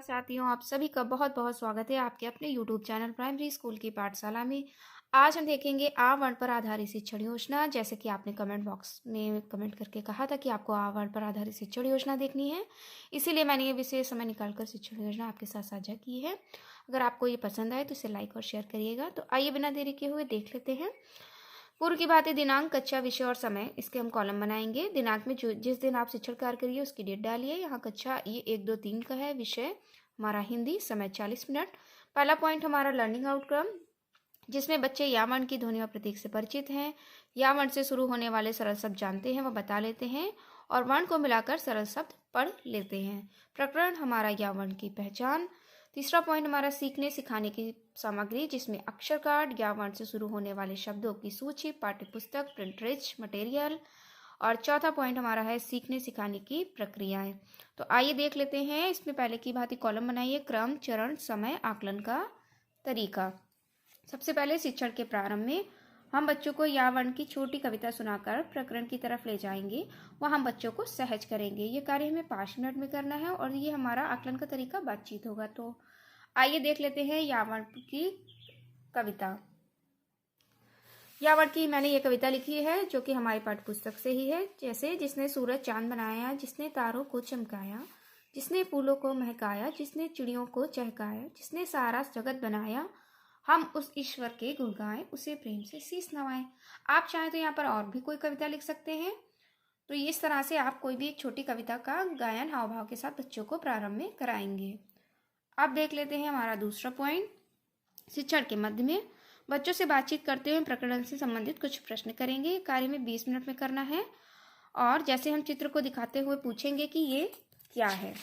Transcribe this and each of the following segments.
नमस्कार साथियों, आप सभी का बहुत बहुत स्वागत है आपके अपने YouTube चैनल प्राइमरी स्कूल की पाठशाला में। आज हम देखेंगे आ वर्ण पर आधारित शिक्षण योजना। जैसे कि आपने कमेंट बॉक्स में कमेंट करके कहा था कि आपको आ वर्ण पर आधारित शिक्षण योजना देखनी है, इसीलिए मैंने ये विशेष समय निकालकर शिक्षण योजना आपके साथ साझा की है। अगर आपको ये पसंद आए तो इसे लाइक और शेयर करिएगा। तो आइए बिना देरी किए हुए देख लेते हैं। पूर्व की बातें दिनांक, कक्षा, विषय और समय, इसके हम कॉलम बनाएंगे। दिनांक में जिस दिन आप शिक्षण कार्य करिए उसकी डेट डालिए। यहाँ कक्षा ये 1, 2, 3 का है। विषय हमारा हिंदी, समय 40 मिनट। पहला पॉइंट हमारा लर्निंग आउटकम, जिसमें बच्चे या वर्ण की ध्वनि और प्रतीक से परिचित हैं, या वर्ण से शुरू होने वाले सरल शब्द जानते हैं, वह बता लेते हैं और वर्ण को मिलाकर सरल शब्द पढ़ लेते हैं। प्रकरण हमारा या वर्ण की पहचान। तीसरा पॉइंट हमारा सीखने सिखाने की सामग्री, जिसमें अक्षर कार्ड, या वर्ण से शुरू होने वाले शब्दों की सूची, पाठ्यपुस्तक, प्रिंट रिच मटेरियल। और चौथा पॉइंट हमारा है सीखने सिखाने की प्रक्रियाएं। तो आइए देख लेते हैं। इसमें पहले की भांति कॉलम बनाइए। क्रम, चरण, समय, आकलन का तरीका। सबसे पहले शिक्षण के प्रारंभ में हम बच्चों को या वर्ण की छोटी कविता सुनाकर प्रकरण की तरफ ले जाएंगे। वह हम बच्चों को सहज करेंगे। ये कार्य हमें 5 मिनट में करना है और ये हमारा आकलन का तरीका बातचीत होगा। तो आइए देख लेते हैं या वर्ण की कविता। या वर्ण की मैंने ये कविता लिखी है जो कि हमारी पाठ्यपुस्तक से ही है। जैसे, जिसने सूरज चांद बनाया, जिसने तारों को चमकाया, जिसने फूलों को महकाया, जिसने चिड़ियों को चहकाया, जिसने सारा जगत बनाया, हम उस ईश्वर के गुण गाएं, उसे प्रेम से शीश नवाएं। आप चाहें तो यहाँ पर और भी कोई कविता लिख सकते हैं। तो इस तरह से आप कोई भी एक छोटी कविता का गायन हाव भाव के साथ बच्चों को प्रारंभ में कराएंगे। अब देख लेते हैं हमारा दूसरा पॉइंट। शिक्षण के मध्य में बच्चों से बातचीत करते हुए प्रकरण से संबंधित कुछ प्रश्न करेंगे। कार्य में 20 मिनट में करना है। और जैसे हम चित्र को दिखाते हुए पूछेंगे कि ये क्या है।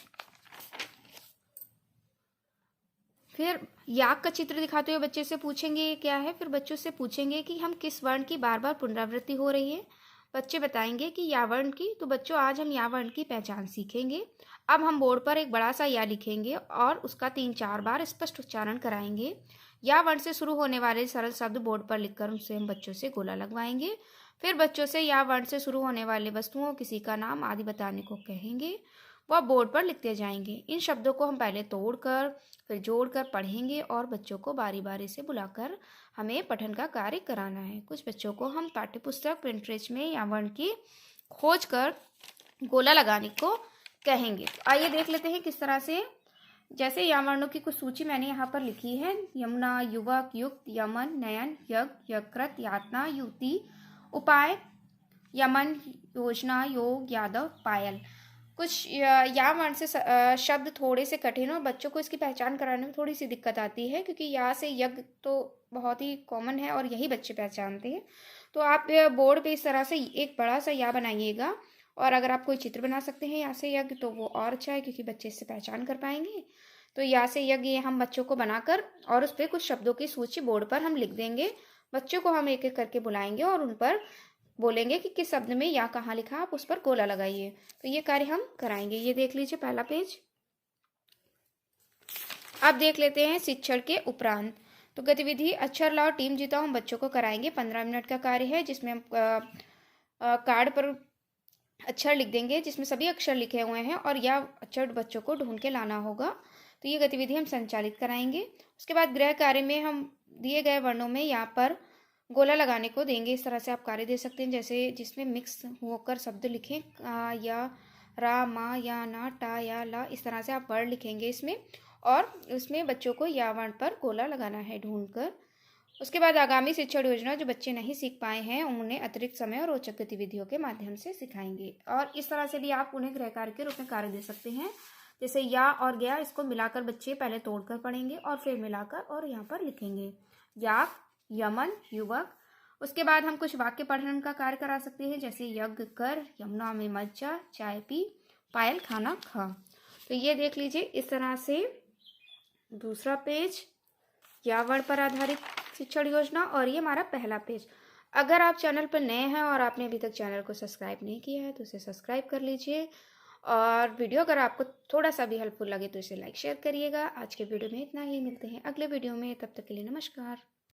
फिर याक का चित्र दिखाते हुए बच्चे से पूछेंगे ये क्या है। फिर बच्चों से पूछेंगे कि हम किस वर्ण की बार बार पुनरावृत्ति हो रही है। बच्चे बताएंगे कि या वर्ण की। तो बच्चों, आज हम या वर्ण की पहचान सीखेंगे। अब हम बोर्ड पर एक बड़ा सा या लिखेंगे और उसका 3-4 बार स्पष्ट उच्चारण कराएंगे। या वर्ण से शुरू होने वाले सरल शब्द बोर्ड पर लिखकर उनसे हम बच्चों से गोला लगवाएंगे। फिर बच्चों से या वर्ण से शुरू होने वाले वस्तुओं, किसी का नाम आदि बताने को कहेंगे। वह बोर्ड पर लिखते जाएंगे। इन शब्दों को हम पहले तोड़कर फिर जोड़कर पढ़ेंगे और बच्चों को बारी बारी से बुलाकर हमें पठन का कार्य कराना है। कुछ बच्चों को हम पाठ्यपुस्तक प्रिंटरेज में या वर्ण की खोज कर गोला लगाने को कहेंगे। तो आइए देख लेते हैं किस तरह से। जैसे या वर्णों की कुछ सूची मैंने यहाँ पर लिखी है। यमुना, युवक, युक्त, यमन, नयन, यज्ञ, यकृत, यातना, युति, उपाय, यमन, योजना, योग, यादव, पायल। कुछ या वर्ण से शब्द थोड़े से कठिन और बच्चों को इसकी पहचान कराने में थोड़ी सी दिक्कत आती है, क्योंकि या से यज्ञ तो बहुत ही कॉमन है और यही बच्चे पहचानते हैं। तो आप बोर्ड पे इस तरह से एक बड़ा सा या बनाइएगा। और अगर आप कोई चित्र बना सकते हैं या से यज्ञ तो वो और अच्छा है, क्योंकि बच्चे इससे पहचान कर पाएंगे। तो या से यज्ञ ये हम बच्चों को बनाकर और उस पर कुछ शब्दों की सूची बोर्ड पर हम लिख देंगे। बच्चों को हम एक एक करके बुलाएंगे और उन पर बोलेंगे कि किस शब्द में या कहाँ लिखा, आप उस पर गोला लगाइए। तो ये कार्य हम कराएंगे। ये देख लीजिए पहला पेज। अब देख लेते हैं शिक्षण के उपरांत। तो गतिविधि अक्षर लाओ टीम जीताओ हम बच्चों को कराएंगे। 15 मिनट का कार्य है, जिसमें हम कार्ड पर अक्षर लिख देंगे जिसमें सभी अक्षर लिखे हुए हैं और यह अक्षर बच्चों को ढूंढ के लाना होगा। तो ये गतिविधि हम संचालित कराएंगे। उसके बाद गृह कार्य में हम दिए गए वर्णों में यहाँ पर गोला लगाने को देंगे। इस तरह से आप कार्य दे सकते हैं, जैसे जिसमें मिक्स होकर शब्द लिखें। का, या, रा, मा, या, ना, टा, या, ला। इस तरह से आप वर्ड लिखेंगे इसमें और उसमें बच्चों को या वर्ण पर गोला लगाना है ढूंढकर। उसके बाद आगामी शिक्षण योजना जो बच्चे नहीं सीख पाए हैं उन्हें अतिरिक्त समय और रोचक गतिविधियों के माध्यम से सिखाएंगे। और इस तरह से भी आप उन्हें गृह कार्य के रूप में कार्य दे सकते हैं। जैसे या और गया, इसको मिलाकर बच्चे पहले तोड़कर पढ़ेंगे और फिर मिलाकर और यहाँ पर लिखेंगे। या, यमन, युवक। उसके बाद हम कुछ वाक्य पठन का कार्य करा सकते हैं, जैसे यज्ञ कर, यमुना में मज्जा, चाय पी, पायल खाना खा। तो ये देख लीजिए इस तरह से दूसरा पेज या वर्ण पर आधारित शिक्षण योजना। और ये हमारा पहला पेज। अगर आप चैनल पर नए हैं और आपने अभी तक चैनल को सब्सक्राइब नहीं किया है तो इसे सब्सक्राइब कर लीजिए। और वीडियो अगर आपको थोड़ा सा भी हेल्पफुल लगे तो इसे लाइक शेयर करिएगा। आज के वीडियो में इतना ही। मिलते हैं अगले वीडियो में, तब तक के लिए नमस्कार।